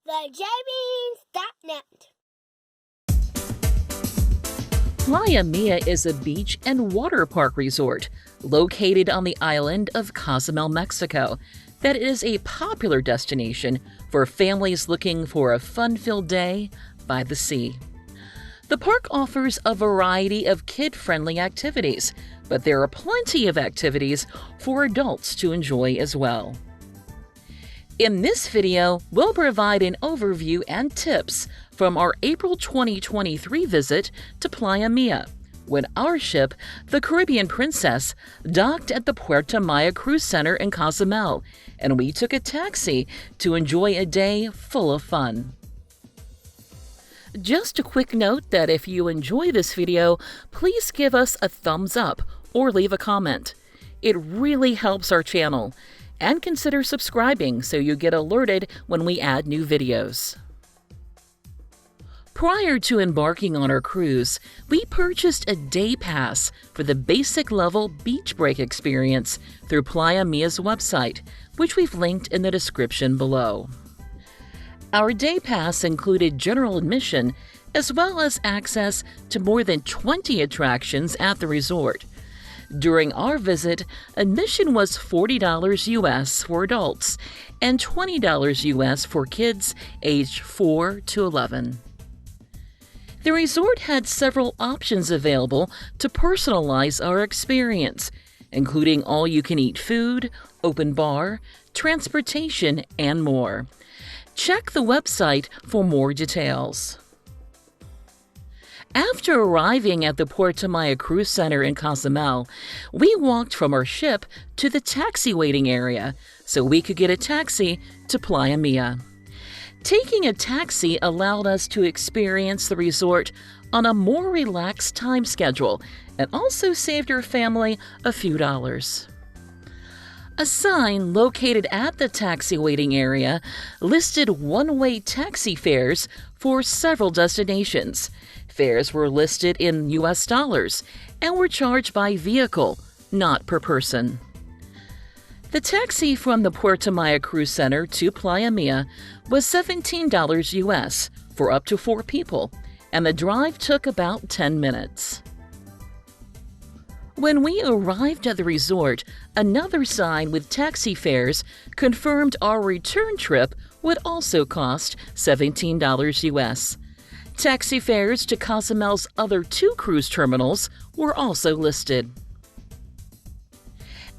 TheJbeans.net. Playa Mia is a beach and water park resort located on the island of Cozumel, Mexico, that is a popular destination for families looking for a fun-filled day by the sea. The park offers a variety of kid-friendly activities, but there are plenty of activities for adults to enjoy as well. In this video, we'll provide an overview and tips from our April 2023 visit to Playa Mia, when our ship, the Caribbean Princess, docked at the Puerta Maya Cruise Center in Cozumel, and we took a taxi to enjoy a day full of fun. Just a quick note that if you enjoy this video, please give us a thumbs up or leave a comment. It really helps our channel. And consider subscribing so you get alerted when we add new videos. Prior to embarking on our cruise, we purchased a day pass for the basic level beach break experience through Playa Mia's website, which we've linked in the description below. Our day pass included general admission as well as access to more than 20 attractions at the resort. During our visit, admission was $40 US for adults and $20 US for kids aged 4 to 11. The resort had several options available to personalize our experience, including all-you-can-eat food, open bar, transportation, and more. Check the website for more details. After arriving at the Puerta Maya Cruise Center in Cozumel, we walked from our ship to the taxi waiting area so we could get a taxi to Playa Mia. Taking a taxi allowed us to experience the resort on a more relaxed time schedule and also saved our family a few dollars. A sign located at the taxi waiting area listed one-way taxi fares for several destinations. Fares were listed in US dollars and were charged by vehicle, not per person. The taxi from the Puerta Maya Cruise Center to Playa Mia was $17 US for up to 4 people, and the drive took about 10 minutes. When we arrived at the resort, another sign with taxi fares confirmed our return trip would also cost $17 US. Taxi fares to Cozumel's other 2 cruise terminals were also listed.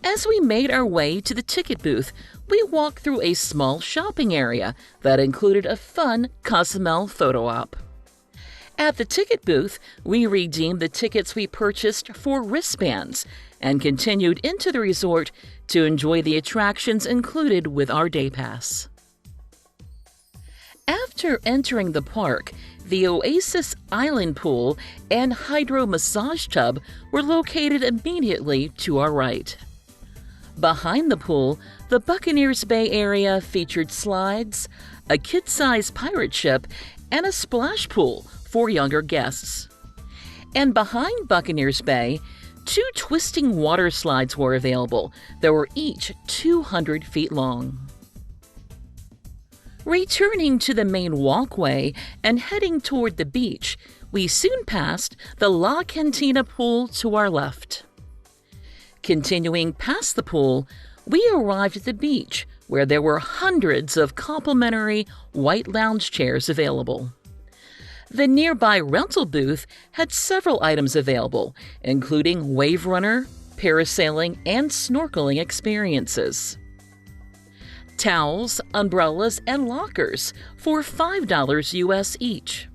As we made our way to the ticket booth, we walked through a small shopping area that included a fun Cozumel photo op. At the ticket booth, we redeemed the tickets we purchased for wristbands and continued into the resort to enjoy the attractions included with our day pass. After entering the park, the Oasis Island Pool and Hydro Massage Tub were located immediately to our right. Behind the pool, the Buccaneers Bay area featured slides, a kid-sized pirate ship, and a splash pool for younger guests. And behind Buccaneers Bay, 2 twisting water slides were available that were each 200 feet long. Returning to the main walkway and heading toward the beach, we soon passed the La Cantina pool to our left. Continuing past the pool, we arrived at the beach, where there were hundreds of complimentary white lounge chairs available. The nearby rental booth had several items available, including wave runner, parasailing, and snorkeling experiences. Towels, umbrellas, and lockers for $5 US each.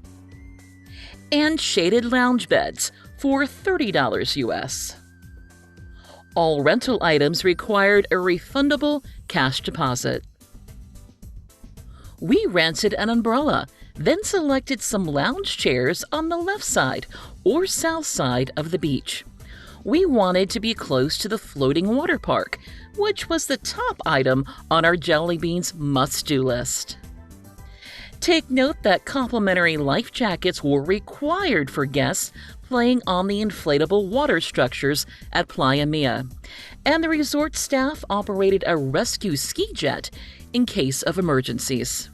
And shaded lounge beds for $30 US. All rental items required a refundable cash deposit. We rented an umbrella, then selected some lounge chairs on the left side or south side of the beach. We wanted to be close to the floating water park, which was the top item on our Jelly Beans must-do list. Take note that complimentary life jackets were required for guests playing on the inflatable water structures at Playa Mia, and the resort staff operated a rescue ski jet in case of emergencies.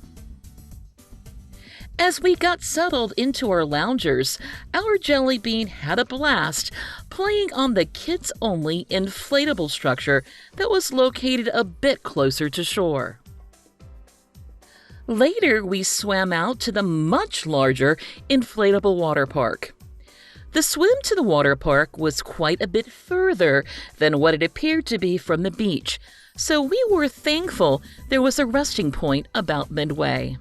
As we got settled into our loungers, our jelly bean had a blast playing on the kids-only inflatable structure that was located a bit closer to shore. Later, we swam out to the much larger inflatable water park. The swim to the water park was quite a bit further than what it appeared to be from the beach, so we were thankful there was a resting point about midway.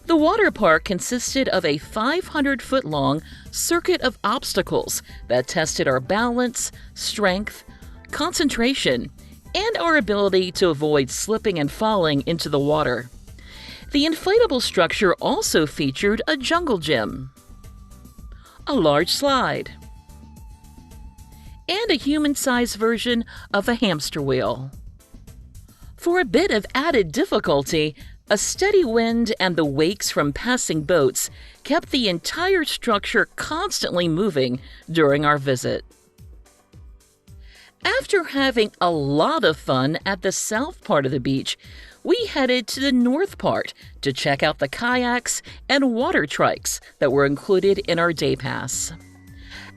The water park consisted of a 500-foot-long circuit of obstacles that tested our balance, strength, concentration, and our ability to avoid slipping and falling into the water. The inflatable structure also featured a jungle gym, a large slide, and a human-sized version of a hamster wheel. For a bit of added difficulty, a steady wind and the wakes from passing boats kept the entire structure constantly moving during our visit. After having a lot of fun at the south part of the beach, we headed to the north part to check out the kayaks and water trikes that were included in our day pass.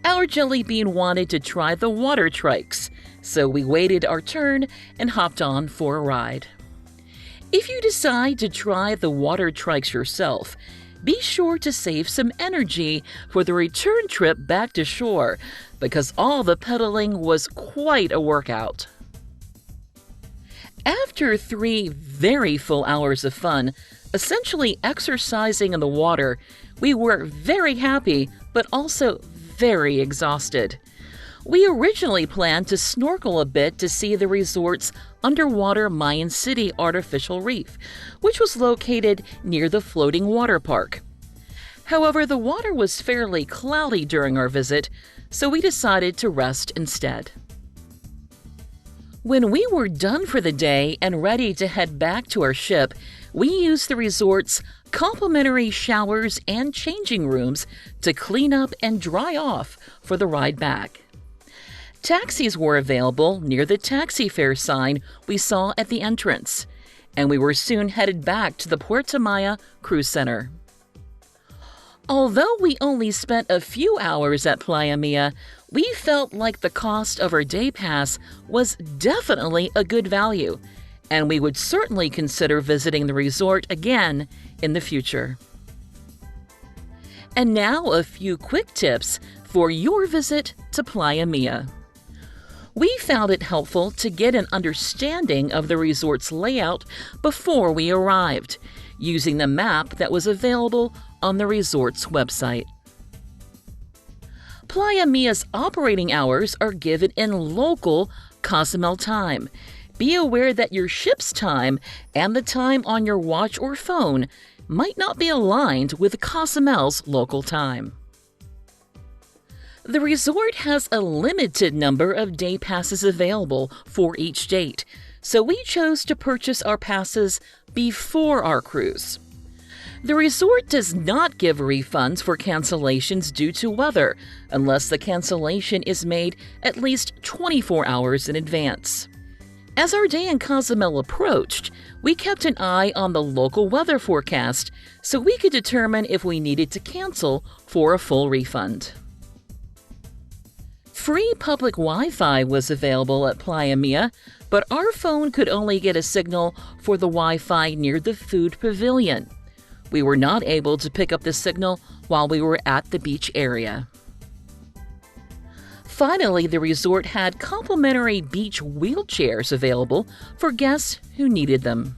Our jelly bean wanted to try the water trikes, so we waited our turn and hopped on for a ride. If you decide to try the water trikes yourself, be sure to save some energy for the return trip back to shore because all the pedaling was quite a workout. After 3 very full hours of fun, essentially exercising in the water, we were very happy but also very exhausted. We originally planned to snorkel a bit to see the resort's underwater Mayan City artificial reef, which was located near the floating water park. However, the water was fairly cloudy during our visit, so we decided to rest instead. When we were done for the day and ready to head back to our ship, we used the resort's complimentary showers and changing rooms to clean up and dry off for the ride back. Taxis were available near the taxi fare sign we saw at the entrance, and we were soon headed back to the Puerta Maya Cruise Center. Although we only spent a few hours at Playa Mia, we felt like the cost of our day pass was definitely a good value, and we would certainly consider visiting the resort again in the future. And now a few quick tips for your visit to Playa Mia. We found it helpful to get an understanding of the resort's layout before we arrived, using the map that was available on the resort's website. Playa Mia's operating hours are given in local Cozumel time. Be aware that your ship's time and the time on your watch or phone might not be aligned with Cozumel's local time. The resort has a limited number of day passes available for each date, so we chose to purchase our passes before our cruise. The resort does not give refunds for cancellations due to weather, unless the cancellation is made at least 24 hours in advance. As our day in Cozumel approached, we kept an eye on the local weather forecast so we could determine if we needed to cancel for a full refund. Free public Wi-Fi was available at Playa Mia, but our phone could only get a signal for the Wi-Fi near the food pavilion. We were not able to pick up the signal while we were at the beach area. Finally, the resort had complimentary beach wheelchairs available for guests who needed them.